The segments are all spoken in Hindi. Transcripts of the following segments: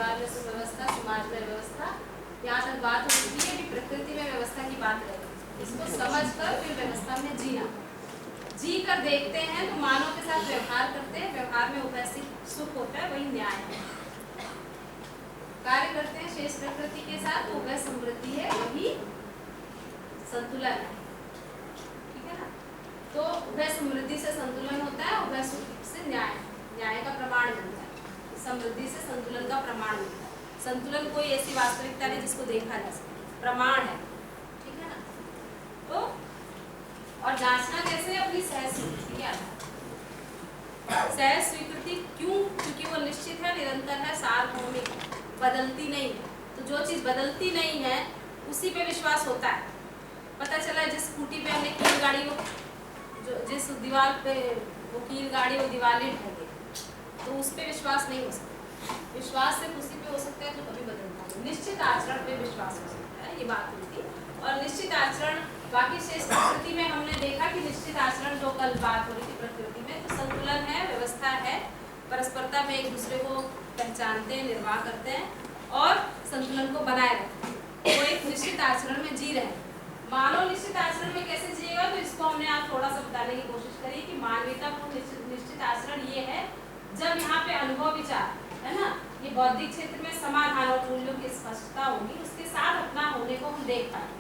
परिवार में सुव्यवस्था, समाज में व्यवस्था। यहाँ तक बात हो चुकी है कि प्रकृति में व्यवस्था की बात रही, इसको समझकर फिर व्यवस्था में जीना। जी कर देखते हैं तो मानव के साथ व्यवहार करते हैं, व्यवहार में उपैसी सुख होता है, वही न्याय है। कार्य करते हैं शेष प्रकृति के साथ तो वह समृद्धि है, वही संतुलन है। ठीक है ना? तो वह समृद्धि से संतुलन होता है, वह सुख से न्याय, न्याय का प्रमाण मिलता है। समृद्धि से संतुलन का प्रमाण मिलता है। संतुलन कोई ऐसी वास्तविकता नहीं जिसको देखा जा सके, प्रमाण है। ठीक है ना? तो और जांचना कैसे? अपनी सहज स्वीकृति के आधार। सहज स्वीकृति क्यों? क्योंकि वो निश्चित है, निरंतर है, सार्वभौमिक, बदलती नहीं है। तो जो चीज बदलती नहीं है उसी पे विश्वास होता है। पता चला जिस स्कूटी पे हमने कील गाड़ी वो जो जिस दीवार पे वो कील गाड़ी वो दीवारें ढह गई, तो उस पे विश्वास नहीं हो सकता। विश्वास सिर्फ उसी पे हो सकता है जो कभी बदलता नहीं। निश्चित आचरण पे विश्वास हो सकता है, ये बात हुई थी। और निश्चित आचरण बाकी शेष प्रकृति में हमने देखा कि निश्चित आचरण जो कल बात हो रही थी प्रकृति में, तो संतुलन है, व्यवस्था है, परस्परता में एक दूसरे को पहचानते हैं, निर्वाह करते हैं और संतुलन को बनाए रखते हैं। वो एक निश्चित आचरण में जी रहे हैं। मानव निश्चित आचरण में कैसे जिएगा, तो इसको हमने आज थोड़ा सा बताने की कोशिश करी कि मानवीयतापूर्ण निश्चित आचरण ये है जब यहाँ पे अनुभव विचार है ना, ये बौद्धिक क्षेत्र में समाधान और मूल्यों की स्पष्टता होगी, उसके साथ अपना होने को हम देख पाएंगे।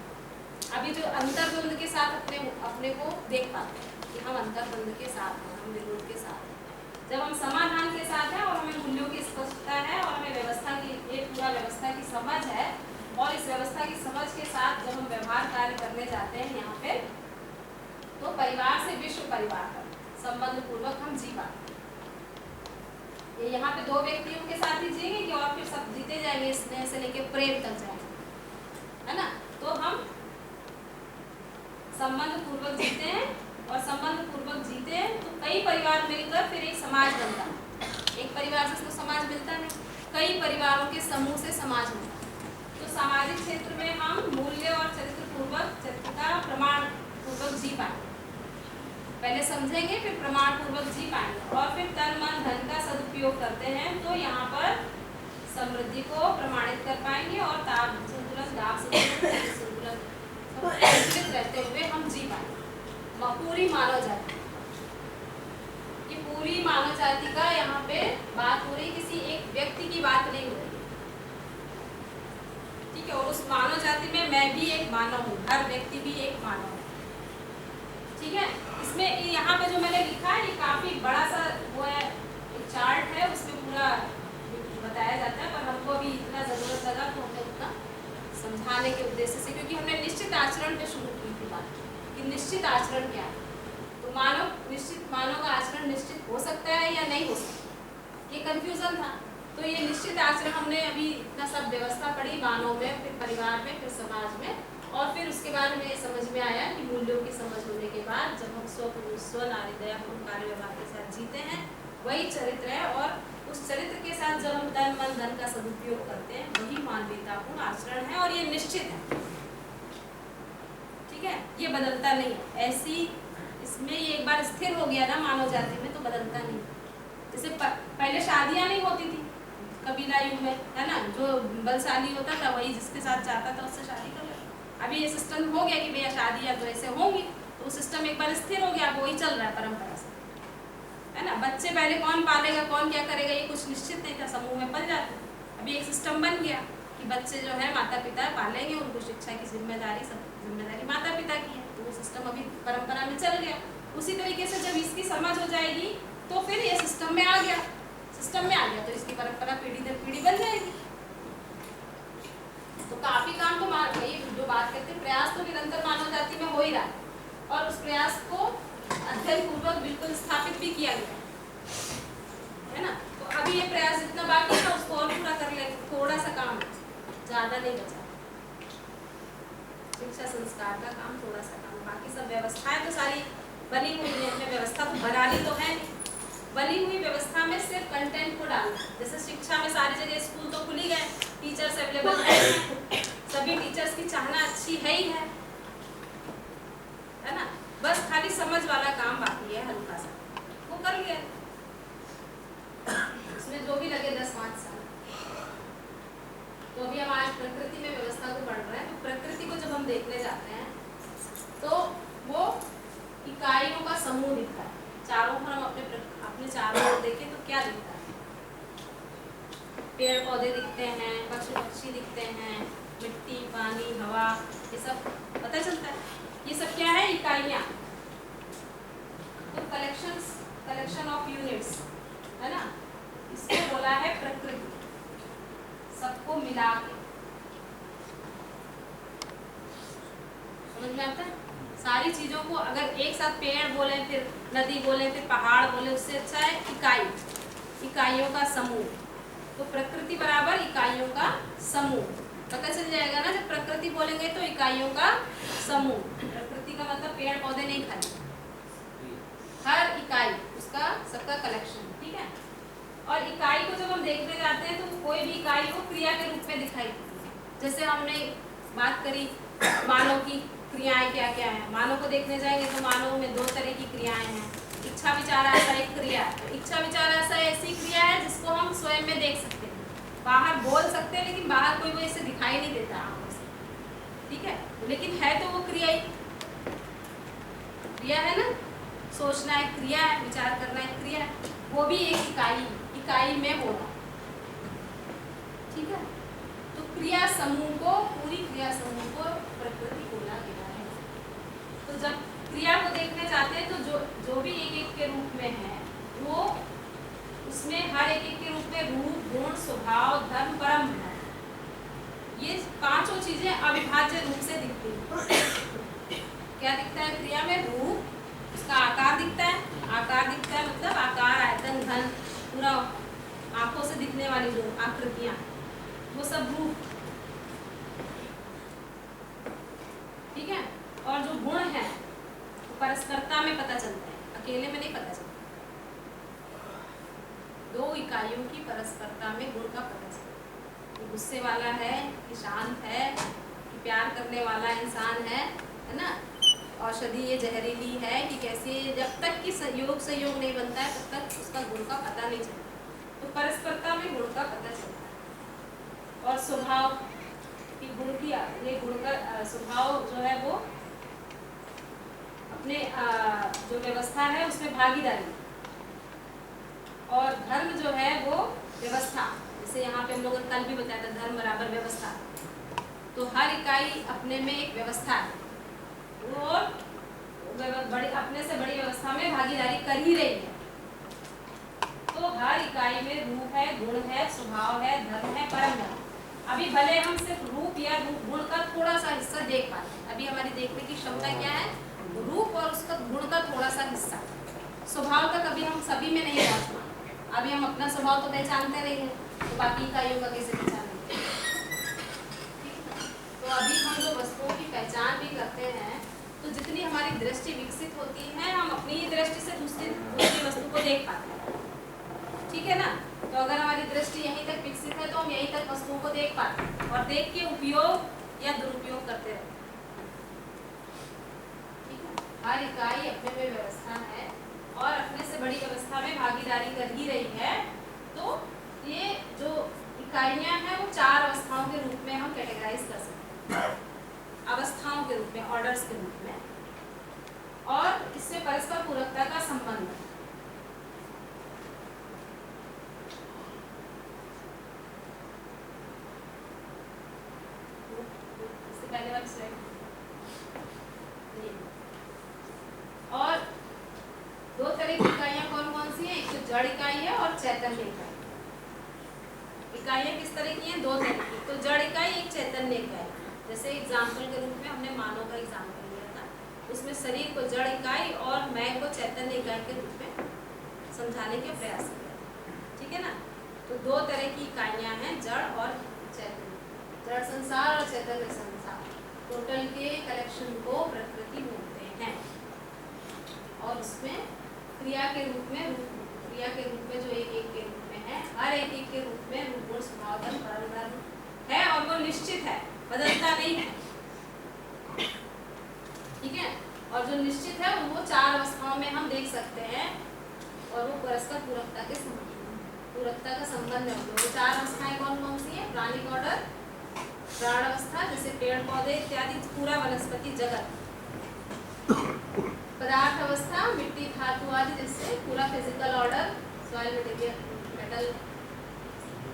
अभी जो अंतर्द्वंद के साथ अपने को देख पाते हैं कि हम अंतर्द्वंद के साथ हैं, हम विरोध के साथ हैं। जब हम समाधान के साथ हैं और हमें मूल्यों की स्पष्टता है और हमें व्यवस्था की एक पूरा व्यवस्था की समझ है, और इस व्यवस्था की समझ के साथ जब हम व्यवहार कार्य करने जाते हैं यहाँ पे, तो परिवार से विश्व परिवार तक संबंध पूर्वक हम जी पाते हैं। ये यहाँ पे दो व्यक्तियों के साथ ही जिएंगे कि और फिर सब जीते जाएंगे, स्नेह से लेके प्रेम तक जाएंगे, है ना? तो हम संबंध पूर्वक जीते हैं, और संबंध पूर्वक जीते हैं तो कई परिवार मिलकर फिर एक समाज बनता है। एक परिवार से तो समाज मिलता नहीं, कई परिवारों के समूह से समाज मिलता है। तो सामाजिक क्षेत्र में हम मूल्य और चरित्र पूर्वक, चरित्र का प्रमाण पूर्वक जी पाएंगे। पहले समझेंगे फिर प्रमाण पूर्वक जी पाएंगे, और फिर तन मन धन का सदुपयोग करते हैं तो यहाँ पर समृद्धि को प्रमाणित कर पाएंगे और ताप संतुलन, दाब संतुलन संतुलित रहते हुए हम जी पाएंगे। पूरी मानव जाति, ये पूरी मानव जाति का यहाँ पे बात हो रही, किसी एक व्यक्ति की बात नहीं हो रही। ठीक है? और उस मानव जाति में मैं भी एक मानव हूँ, हर व्यक्ति भी एक मानव है। ठीक है? इसमें यहाँ पे जो मैंने लिखा है ये काफी बड़ा सा वो है, एक चार्ट है, उसमें पूरा बताया जाता है, पर हमको अभी इतना जरूरत लगा तो हमने उतना समझाने के उद्देश्य से, क्योंकि हमने निश्चित आचरण पे शुरू की थी बात कि निश्चित आचरण क्या है। तो मानव का आचरण निश्चित हो सकता है या नहीं हो सकता, ये कंफ्यूजन था। तो ये निश्चित आचरण हमने अभी इतना सब व्यवस्था पढ़ी, मानव में, फिर परिवार में, फिर समाज में, और फिर उसके बाद हमें समझ में आया कि मूल्यों की समझ होने के बाद जब हम स्व नारी दया कार्य व्यवहार के साथ जीते हैं, वही चरित्र है, और उस चरित्र के साथ जब हम तन मन धन का सदुपयोग करते हैं, वही मानवीयतापूर्ण आचरण है, और ये निश्चित है। ठीक है? ये बदलता नहीं है। ऐसी इसमें ये एक बार स्थिर हो गया ना मानव जाति में, तो बदलता नहीं। जैसे पहले शादियां नहीं होती थी कबीला युग में, है ना, जो बलशाली होता था वही जिसके साथ चाहता था उससे शादी कर लेता। अभी ये सिस्टम हो गया कि भैया शादियां तो ऐसे होंगी, तो वो सिस्टम एक बार स्थिर हो गया, अब वही चल रहा है परंपरा से, है ना। बच्चे पहले कौन पालेगा, कौन क्या करेगा, ये कुछ निश्चित नहीं था, समूह में पल जाते। अभी एक सिस्टम बन गया कि बच्चे जो है माता पिता पालेंगे, उनको शिक्षा की जिम्मेदारी, सब जिम्मेदारी माता पिता की है, तो वो सिस्टम अभी परंपरा में चल गया। उसी तरीके से जब इसकी समझ हो जाएगी तो फिर ये सिस्टम में आ गया, तो इसकी परंपरा पीढ़ी दर पीढ़ी बन जाएगी। तो काफी काम तो वही जो बात करते हैं, प्रयास तो निरंतर मानव जाति में हो ही रहा है, और उस प्रयास को अध्ययन पूर्वक बिल्कुल स्थापित भी किया गया है ना। तो अभी ये प्रयास जितना बाकी है उसको और पूरा कर ले, थोड़ा सा काम, ज्यादा नहीं बचा। शिक्षा संस्कार का काम, थोड़ा सा काम, बाकी सब व्यवस्थाएं तो सारी बनी हुई है। हमने व्यवस्था तो बनानी तो है नहीं, बनी हुई व्यवस्था में सिर्फ कंटेंट को डालना। जैसे शिक्षा में सारी जगह स्कूल तो खुल ही गए, टीचर्स अवेलेबल है, सभी टीचर्स की चाहना अच्छी है ही है ना। बस खाली समझ वाला काम बाकी है, हल्का सा वो कर लिया, उसमें जो भी लगे 10-5 साल, प्रकृति में व्यवस्था को पढ़ रहे हैं, तो प्रकृति को जब हम देखने जाते हैं तो वो इकाइयों का समूह दिखता है। चारों पर हम अपने चारों ओर देखें तो क्या दिखता है? पेड़ पौधे दिखते हैं, पशु पक्षी दिखते हैं, मिट्टी, पानी, हवा, ये सब पता चलता है। ये सब क्या है? इकाइयाँ। तो कलेक्शन ऑफ यूनिट्स है ना, इसको बोला है प्रकृति, सबको मिला के। समझ में आता है? सारी चीजों को अगर एक साथ पेड़ बोले, फिर नदी बोले, फिर पहाड़ बोले, उससे अच्छा है इकाई, इकाइयों का समूह। तो प्रकृति बराबर इकाइयों का समूह, पता चल जाएगा ना। जब प्रकृति बोलेंगे तो इकाइयों का समूह। प्रकृति का मतलब पेड़ पौधे नहीं, खाली हर इकाई, उसका सबका कलेक्शन, ठीक है। और इकाई को जब हम देखने जाते हैं तो कोई भी इकाई को क्रिया के रूप में दिखाई देती है। जैसे हमने बात करी मानव की क्रियाएं क्या क्या है। मानव को देखने जाएंगे तो मानव में दो तरह की क्रियाएं हैं। इच्छा विचार आशा एक क्रिया है। तो इच्छा विचार आशा ऐसी क्रिया है जिसको हम स्वयं में देख सकते हैं, बाहर बोल सकते हैं, लेकिन बाहर कोई वो ऐसे दिखाई नहीं देता आंखों से, ठीक है। लेकिन है तो वो क्रिया ही, क्रिया है ना। सोचना एक क्रिया है, विचार करना एक क्रिया है, वो भी एक इकाई में होगा, ठीक है। तो क्रिया समूह को, पूरी क्रिया समूह को प्रकृति बोला गया है। तो जब क्रिया को देखने जाते हैं तो जो भी एक एक के रूप में है, वो उसमें हर एक के रूप में रूप, गुण, स्वभाव, धर्म, परम है, ये पांचों चीजें अविभाज्य रूप से दिखती हैं। क्या दिखता है क्रिया में? रूप, उसका आकार दिखता है। आकार दिखता है मतलब आकार, आयतन, घन, पूरा आंखों से दिखने वाली जो आकृतियां, वो सब रूप, ठीक है। और जो गुण है वो परस्परता में पता चलता है, अकेले में नहीं पता चलता। दो इकाइयों की परस्परता में गुण का पता चलता है। गुस्से वाला है कि शांत है, कि प्यार करने वाला इंसान है ना। औषधि ये जहरीली है कि कैसी है, जब तक कि सहयोग नहीं बनता है तब तक उसका गुण का पता नहीं चलता। तो परस्परता में गुण का पता चलता है। और स्वभाव की गुण की, ये गुण का स्वभाव जो है वो अपने जो व्यवस्था है उसमें भागीदारी, और धर्म जो है वो व्यवस्था। जैसे यहाँ पे हम लोगों ने कल भी बताया था, धर्म बराबर व्यवस्था। तो हर इकाई अपने में एक व्यवस्था है, और बड़ी, अपने से बड़ी व्यवस्था में भागीदारी कर ही रही है। तो हर इकाई में रूप है, गुण है, स्वभाव है, धर्म है, परम है। अभी भले हम सिर्फ रूप या गुण का थोड़ा सा हिस्सा देख पाते हैं, अभी हमारी देखने की क्षमता क्या है? रूप और उसका गुण का थोड़ा सा हिस्सा। स्वभाव तक अभी हम सभी में नहीं पहुँच पाए। अभी हम अपना स्वभाव तो पहचानते नहीं हैं, तो बाकी इकाइयों का कैसे पहचानेंगे? तो अभी हम जो वस्तुओं की पहचान भी करते हैं, तो जितनी हमारी दृष्टि विकसित होती है, हम अपनी ही दृष्टि से दूसरी वस्तु को देख पाते हैं, ठीक है ना। तो अगर हमारी दृष्टि यहीं तक विकसित है तो हम यहीं तक वस्तुओं को देख पाते हैं, और देख के उपयोग या दुरुपयोग करते रहते हैं, ठीक है। हर इकाई अपने में व्यवस्था है और अपने से बड़ी व्यवस्था में भागीदारी कर ही रही है। तो ये जो इकाइयां हैं वो चार अवस्थाओं के रूप में हम कैटेगराइज कर सकते हैं, अवस्थाओं के रूप में, ऑर्डर्स के रूप में। और इसमें परस्पर पूरकता का संबंध है। पहले वाली स्लाइड, और दो तरह की इकाइयां कौन कौन सी हैं? एक तो जड़ इकाई है और चैतन्य इकाई। इकाइयां किस तरह की हैं? दो तरह की। तो जड़ इकाई, एक चैतन्य इकाई। जैसे एग्जाम्पल के रूप में हमने मानव का एग्जाम्पल लिया था, उसमें शरीर को जड़ इकाई और मैं को चैतन्य इकाई के रूप में समझाने के प्रयास किया, ठीक है ना। तो दो तरह की इकाइयां हैं, जड़ और चैतन्य। जड़ संसार और चैतन्य संसार, टोटल के कलेक्शन को प्रकृति बोलते हैं। और उसमें क्रिया के रूप में, क्रिया के रूप में जो एक एक के रूप में है, हर एक एक के रूप में रूप, गुण, स्वभाव, धर्म, परम धर्म है, और वो निश्चित है, बदलता नहीं है, ठीक है। और जो निश्चित है वो चार अवस्थाओं में हम देख सकते हैं, और वो परस्पर पूरकता के संबंध, पूरकता का संबंध है। वो चार अवस्थाएं कौन कौन सी है? प्राणिक ऑर्डर, प्राण अवस्था जैसे पेड़ पौधे इत्यादि पूरा वनस्पति जगत। पदार्थ अवस्था मिट्टी धातु आदि जैसे पूरा physical order soil material metal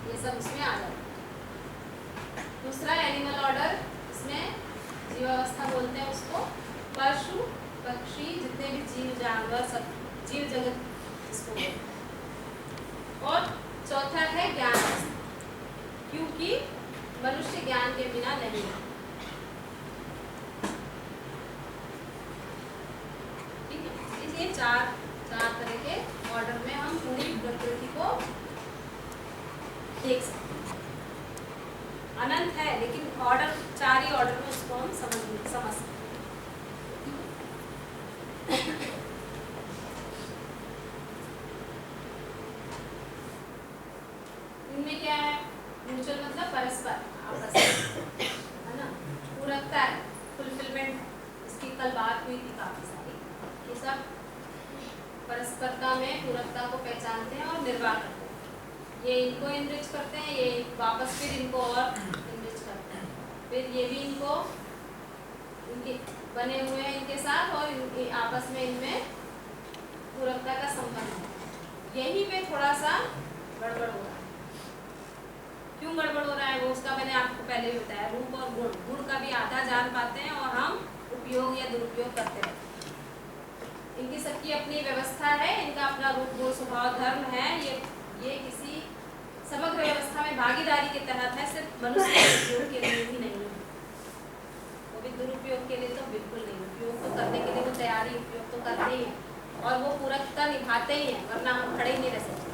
ये सब इसमें आ जाता है। दूसरा एनिमल ऑर्डर, इसमें जीवावस्था बोलते हैं उसको, पशु पक्षी जितने भी जीव जानवर सब जीव जगत इसको बोलते हैं। और चौथा है ज्ञान अवस्था, क्योंकि मनुष्य ज्ञान के बिना नहीं है। ठीक है, इसलिए चार तरह के ऑर्डर में हम पूरी प्रकृति को देख सकते हैं। अनंत है लेकिन ऑर्डर चार ही ऑर्डर में उसको हम समझ सकते हैं। इनमें क्या है, म्यूचुअल मतलब परस्पर आपस में, है ना, पूरकता है, फुलफिलमेंट, इसकी कल बात हुई थी काफी सारी, ये सब परस्परता में पूरकता को पहचानते हैं और निर्वाह करते हैं। ये इनको इनरिच करते हैं, ये वापस फिर इनको और इनरिच करते हैं, फिर ये भी इनको इनके बने हुए हैं इनके साथ और इनके आपस में इनमें पूरकता का संबंध है। यही पे थोड़ा सा गड़बड़ हो रहा है। क्यों गड़बड़ हो रहा है वो उसका मैंने आपको पहले भी बताया, रूप और गुण, गुण का भी आधा जान पाते हैं और हम उपयोग या दुरुपयोग करते रहते हैं। इनकी सबकी अपनी व्यवस्था है, इनका अपना रूप गुण स्वभाव धर्म है, ये किसी समग्र व्यवस्था में भागीदारी के तहत है, सिर्फ मनुष्य के उपयोग के लिए ही नहीं है, वो भी दुरुपयोग के लिए तो बिल्कुल नहीं। उपयोग तो करने के लिए वो तैयारी उपयोग तो करते ही हैं और वो पूरकता निभाते ही हैं, वरना हम खड़े ही नहीं रह सकते।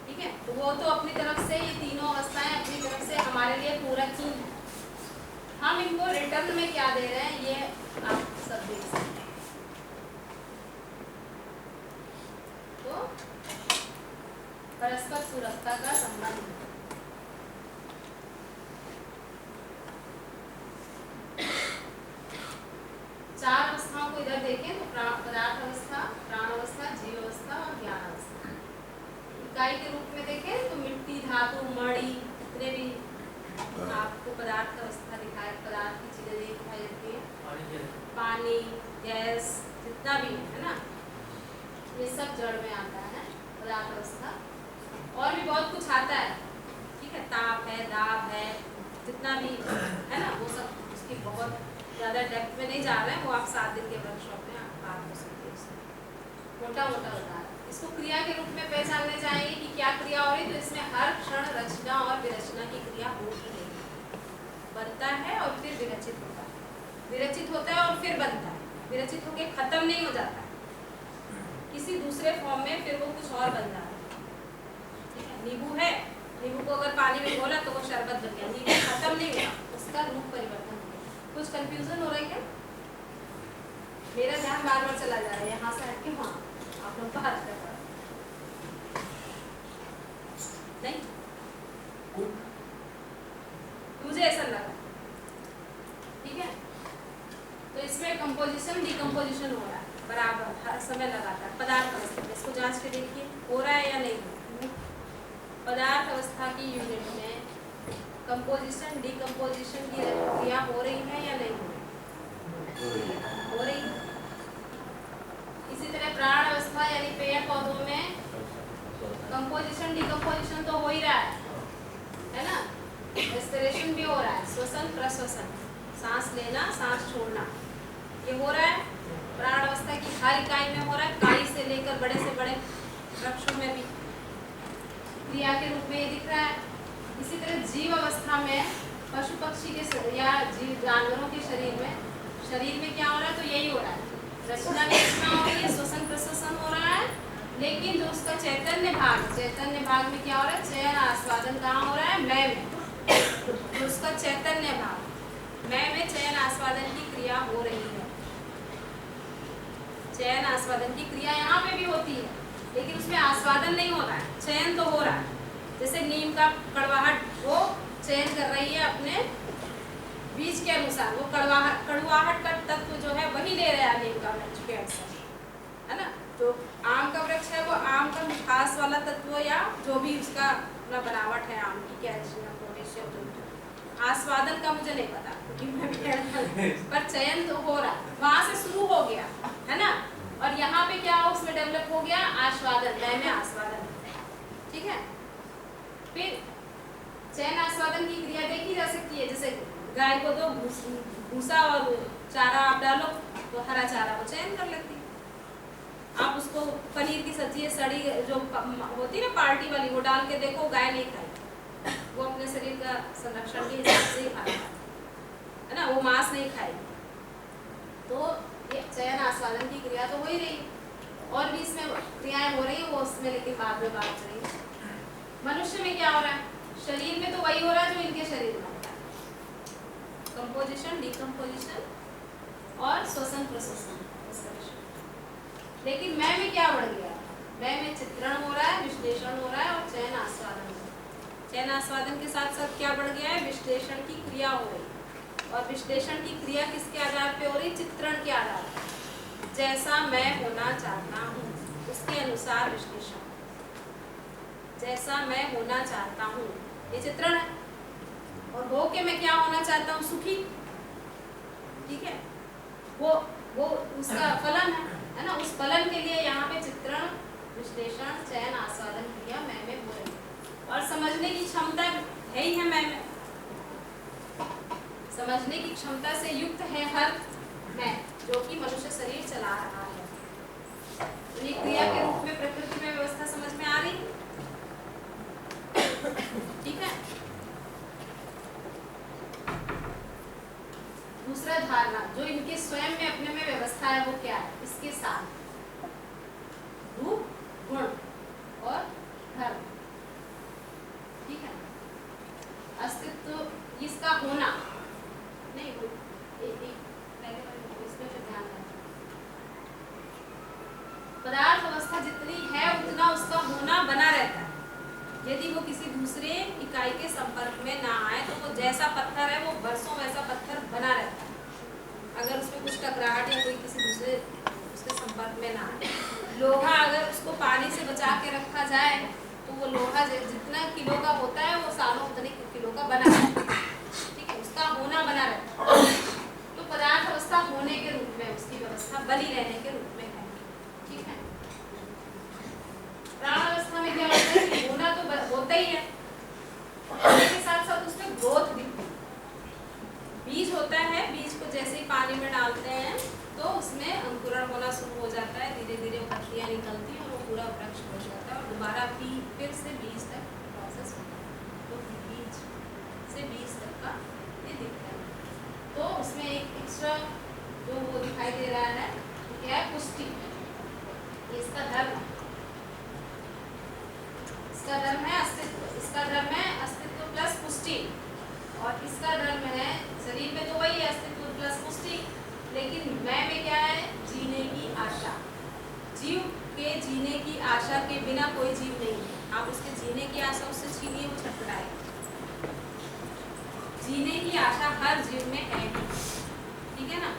ठीक है, तो वो तो अपनी तरफ से ये तीनों अवस्थाएं अपनी तरफ से हमारे लिए पूरक ही हैं। हम इनको रिटर्न में क्या दे रहे हैं ये आप सब देख सकते हैं। तो परस्पर पूरकता का संबंध है। चार अवस्थाओं को इधर देखें तो पदार्थ अवस्था, प्राण अवस्था, जीव अवस्था और ज्ञान अवस्था। इकाई के रूप में देखें तो मिट्टी धातु मणि जितने भी आपको पदार्थ अवस्था दिखाए, पदार्थ की चीजें दिखाई देती है, पानी गैस जितना भी है ना, ये सब जड़ में आता है पदार्थ अवस्था। और भी बहुत कुछ आता है, ठीक है, ताप है, दाब है, जितना भी है ना, वो सब उसकी बहुत ज़्यादा डेप्थ में नहीं जा रहे हैं, वो आप 7 दिन के वर्कशॉप में आप बात कर सकते हैं। मोटा मोटा बता रहा है। इसको क्रिया के रूप में पहचानने चाहिए कि क्या क्रिया हो रही, तो इसमें हर क्षण रचना और विरचना की क्रिया हो ही रही है। बनता है और फिर विरचित होता है, विरचित होता है और फिर बनता है, विरचित होकर खत्म नहीं हो जाता है, किसी दूसरे फॉर्म में फिर वो कुछ और बन जाता है। ठीक है, नींबू है, नींबू को अगर पानी में घोला तो वो शरबत बन गया, नींबू खत्म नहीं हुआ, उसका रूप परिवर्तन हो गया। कुछ कंफ्यूजन हो रहा है क्या? मेरा ध्यान बार बार चला जा रहा है, यहाँ से हट के वहाँ आप लोग बात कर रहे नहीं, मुझे ऐसा लगा। ठीक है, तो इसमें कंपोजिशन डिकम्पोजिशन हो रहा है बराबर, हर समय लगातार। पदार्थ अवस्था में इसको जांच के देखिए हो रहा है या नहीं। पदार्थ अवस्था की यूनिट में कंपोजिशन डिकम्पोजिशन की क्रिया हो रही है या नहीं हो रही है। इसी तरह प्राण अवस्था यानी पेड़ पौधों में कंपोजिशन डिकम्पोजिशन तो हो ही रहा है ना, रेस्पिरेशन भी हो रहा है, श्वसन प्रश्वसन, सांस लेना सांस छोड़ना, ये हो रहा है। प्राण अवस्था की हर इकाई में हो रहा है, काई से लेकर बड़े से बड़े वृक्षों में भी क्रिया के रूप में ये दिख रहा है। इसी तरह जीव अवस्था में पशु पक्षी के या जीव जानवरों के शरीर में क्या हो रहा है, तो यही हो रहा है, रचना विरचना हो रही है, श्वसन प्रश्वसन हो रहा है। लेकिन जो उसका चैतन्य भाग में क्या हो रहा है, चयन आस्वादन कहाँ हो रहा है, मैं में। उसका चैतन्य भाग मैं में चयन आस्वादन की क्रिया हो रही है। चयन आस्वादन की क्रिया यहाँ पे भी होती है, लेकिन उसमें आस्वादन नहीं हो रहा है, चयन तो हो रहा है। जैसे नीम का कड़वाहट वो चयन कर रही है अपने बीज के अनुसार, वो कड़वाहट का तत्व जो है वही ले रहा है नीम का वृक्ष के अनुसार, है ना। जो आम का वृक्ष है वो आम का मिठास वाला तत्व या जो भी उसका अपना बनावट है आम की, कैल्शियम पोटेशियम आस्वादन का मुझे नहीं पता क्योंकि पर चयन तो हो रहा, वहां से शुरू हो गया है ना, और यहाँ पे क्या उसमें डेवलप हो गया आस्वादन, मैं में आस्वादन। ठीक है, फिर चयन आस्वादन की क्रिया देखी जा सकती है, जैसे गाय को तो भूसा और चारा आप डालो तो हरा चारा वो चयन कर लेती है। आप उसको पनीर की सब्जी सड़ी जो होती है ना पार्टी वाली, वो डाल के देखो, गाय नहीं खाएगी, वो अपने शरीर का संरक्षण के हिसाब से ही खाएगी, है ना, वो मांस नहीं खाएगी। तो ये चयन आस्वादन की क्रिया तो हो ही रही, और भी इसमें क्रियाएं हो रही है, वो उसमें लेकिन बाद में बात करेंगे। मनुष्य में क्या हो रहा है, शरीर में तो वही हो रहा है जो इनके शरीर में होता है, कंपोजिशन, डिकम्पोजिशन और श्वसन प्रश्वसन। लेकिन मैं में क्या बढ़ गया, मैं में चित्रण हो रहा है, विश्लेषण हो रहा है और चयन आस्वादन हो रहा है। चयन आस्वादन के साथ साथ क्या बढ़ गया है, विश्लेषण की क्रिया हो रही है, और विश्लेषण की क्रिया किसके आधार पे हो रही, चित्रण के आधार पर। जैसा मैं होना चाहता हूँ उसके अनुसार विश्लेषण, जैसा मैं होना चाहता हूँ ये चित्रण है, और हो के मैं क्या होना चाहता हूँ, सुखी। ठीक है, वो उसका फलन है ना, उस फलन के लिए यहाँ पे चित्रण, विश्लेषण, चयन, आस्वादन क्रिया मैं में हो रही है। और समझने की क्षमता है ही है मैं में, समझने की क्षमता से युक्त है हर मैं, जो कि मनुष्य शरीर चला रहा है। तो ये क्रिया के रूप में प्रकृति में व्यवस्था समझ में आ रही, ठीक है। दूसरा धारणा जो इनके स्वयं में अपने में व्यवस्था है वो क्या है, इसके साथ रूप, गुण और धर्म। ठीक है, अस्तित्व, इसका होना नहीं, इसमें फिर ध्यान रखना, पदार्थ अवस्था जितनी है उतना उसका होना बना रहता है। यदि वो किसी दूसरे इकाई के संपर्क में ना आए तो वो जैसा पत्थर है वो बरसों वैसा पत्थर बना रहता है, अगर उसमें कुछ टकराहट या कोई किसी दूसरे उसके संपर्क में ना आए। लोहा अगर उसको पानी से बचा के रखा जाए तो वो लोहा जितना किलो का होता है वो सालों उतने किलो का बना रहता है। ठीक है, उसका होना बना रहता है। तो पदार्थ अवस्था होने के रूप में, उसकी व्यवस्था बनी रहने के रूप में है। ठीक है, प्राण अवस्था में क्या होता है, होना तो होता ही है, इसके साथ साथ उसमें ग्रोथ भी। बीज होता है, बीज को जैसे ही पानी में डालते हैं तो उसमें अंकुरण होना शुरू हो जाता है, धीरे धीरे पत्तियां निकलती हैं और वो पूरा वृक्ष हो जाता है, और दोबारा फिर से बीज तक प्रोसेस होता है। तो बीज से बीज तक का ये दिखता है। तो उसमें एक एक्स्ट्रा जो वो दिखाई दे रहा है क्या है, पुष्टि, ये इसका धर्म, इसका धर्म है अस्तित्व, इसका धर्म है अस्तित्व प्लस पुष्टि, और इसका धर्म है शरीर में तो वही है अस्तित्व प्लस पुष्टि, लेकिन मैं में क्या है, जीने की आशा। जीव के जीने की आशा के बिना कोई जीव नहीं है, आप उसके जीने की आशा उससे छीनिए वो छटपटाएगा। जीने की आशा हर जीव में है, ठीक है ना,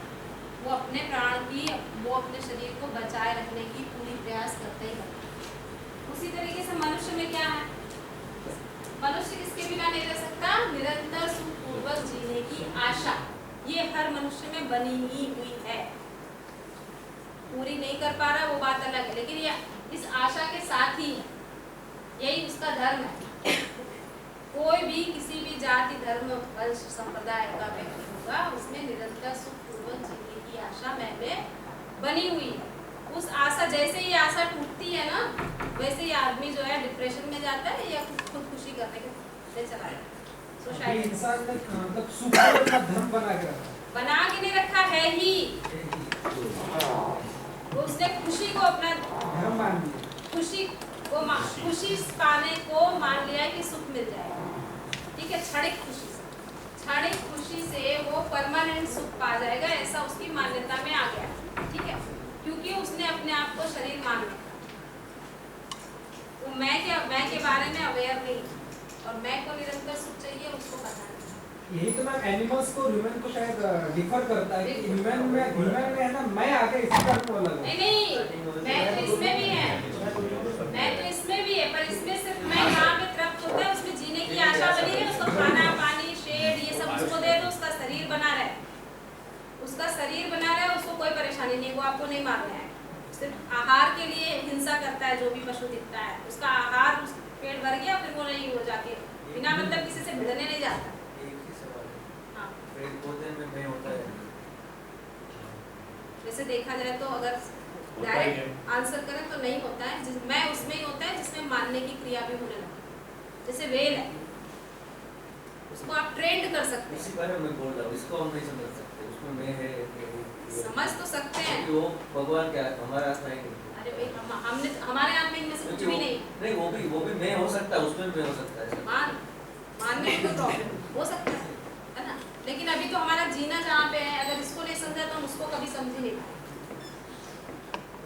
वो अपने प्राण की, वो अपने शरीर को बचाए रखने की पूरी प्रयास करते ही करते। उसी तरीके से मनुष्य में क्या है, मनुष्य किसके बिना नहीं रह सकता, निरंतर सुखपूर्वक जीने की आशा, ये हर मनुष्य में बनी ही हुई है। पूरी नहीं कर पा रहा वो बात अलग है, लेकिन ये इस आशा के साथ ही यही उसका धर्म है। कोई भी किसी भी जाति, धर्म, वंश, संप्रदाय का व्यक्ति होगा, उसमें निरंतर सुखपूर्वक जीने की आशा में बनी हुई है। उस आशा, जैसे ही आशा टूटती है ना, वैसे ही आदमी जो है डिप्रेशन में जाता है या खुदकुशी करने के चला जाता है। इंसान ने मतलब सुख का धर्म बना के नहीं रखा है ही, उसने खुशी को अपना धर्म मान लिया, खुशी पाने को मान लिया है कि सुख मिल जाएगा। ठीक है, क्षणिक खुशी से वो परमानेंट सुख पा जाएगा, ऐसा उसकी मान्यता में आ गया। ठीक है, क्योंकि उसने अपने आप को शरीर मान लिया, वो मैं के बारे में अवेयर नहीं, और मैं को निरंतर सुख चाहिए, उसको पता नहीं। यही तो मैम एनिमल्स को ह्यूमन को शायद डिफर करता है कि ह्यूमन में है ना, मैं आके इसी का तो अलग है। नहीं, मैं तो इसमें भी है, पर इसमें सिर्फ मैं कहाँ पे तृप्त होता है, उसमें जीने की आशा बनी है, उसको खाना, पानी, शेड, ये खानी नहीं, वो आपको नहीं मारने आएगा। सिर्फ आहार के लिए हिंसा करता है जो भी पशु दिखता है, उसका आहार पेट भर गया फिर वो नहीं हो जाके बिना मतलब किसी से भिड़ने नहीं जाता। एक ही सवाल है। हाँ, पेड़ पौधे में मैं होता है। वैसे देखा जाए तो अगर डायरेक्ट आंसर करें तो नहीं होता है, मैं उसमें ही होता है जिसमें मानने की क्रिया भी होने लगती है। जैसे वेल है, उसको आप ट्रेंड कर सकते इसी हैं, बारे में बोल रहा हूँ, इसको हम नहीं समझ सकते, उसमें मैं है समझ तो सकते हैं। क्योंकि वो भगवान क्या हमारे हाथ में है नहीं। अरे भाई हमने हमारे हाथ में इनमें से कुछ भी नहीं है। नहीं वो भी मैं हो सकता है, उसमें मैं हो सकता है। मानने में कोई प्रॉब्लम हो सकता है ना, लेकिन अभी तो हमारा जीना जहाँ पे है, अगर इसको नहीं समझा तो हम उसको कभी समझ ही नहीं पाए।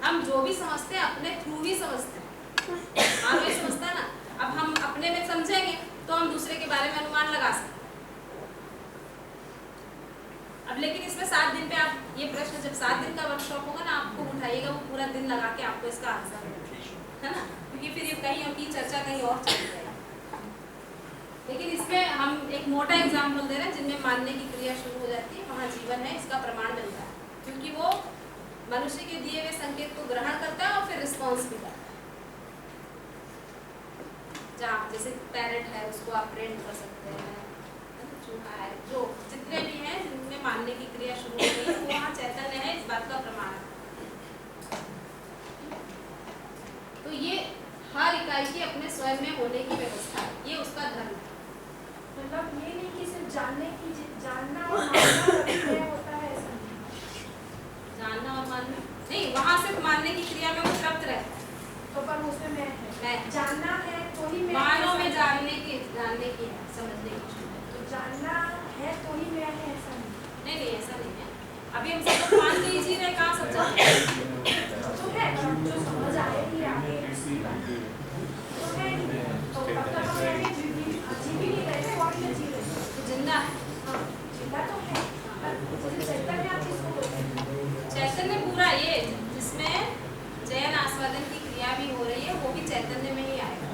हम जो भी समझते हैं अपने थ्रू ही समझते हैं, मान लो समझता है ना। अब हम अपने में समझेंगे तो हम दूसरे के बारे में अनुमान लगा सकते हैं। अब लेकिन इसमें 7 दिन पे आप ये प्रश्न, जब 7 दिन का वर्कशॉप होगा ना, आपको उठाइएगा, वो पूरा दिन लगा के आपको इसका आंसर है ना, क्योंकि फिर ये कहीं और की चर्चा कहीं और चली जाएगी। लेकिन इसमें हम एक मोटा एग्जाम्पल दे रहे हैं जिनमें मानने की क्रिया शुरू हो जाती है, वहाँ जीवन है, इसका प्रमाण मिलता है, क्योंकि वो मनुष्य के दिए हुए संकेत को ग्रहण करता है और फिर रिस्पॉन्स भी करता है। जहाँ जैसे पैरेट है, उसको आप ट्रेन कर सकते हैं, चूहा है, जो जितने भी हैं जिनमें मानने की क्रिया शुरू हो गई है, वो वहाँ चैतन्य है, इस बात का प्रमाण है। तो ये हर इकाई की अपने स्वयं में होने की व्यवस्था है, ये उसका धर्म है। मतलब ये नहीं कि सिर्फ जानना और मानना रखना होता है, ऐसा नहीं। जानना और मानना नहीं, वहाँ सिर्फ मानने की क्रिया में वो तृप्त रहता है। तो पर उसमें मैं है, जानना है तो ही मैं, मानो में जानने की है, समझने की। तो जानना है तो ही मैं है, ऐसा नहीं। नहीं ऐसा नहीं है। अभी हम सब मान के ही जी रहे, कहाँ समझा तो है, जो समझ आएगी आगे तो है ही। तो तब तक हम ऐसे जी भी नहीं रहे थे, और क्या जी रहे थे? तो जिंदा है। हाँ, जिंदा तो है, पर चैतन्य आप किसको बोलते हैं? चैतन्य पूरा ये जिसमें चयन आस्वादन की क्रिया भी हो रही है, वो भी चैतन्य में ही आएगा।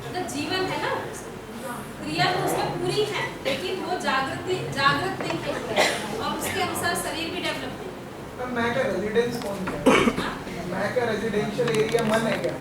मतलब जीवन है ना, क्रिया तो उसमें पूरी है, लेकिन वो जागृत नहीं है, और उसके अनुसार शरीर भी डेवलप नहीं है। मैं क्या रेजिडेंस कौन है? मैं क्या रेजिडेंशियल एरिया मन है क्या?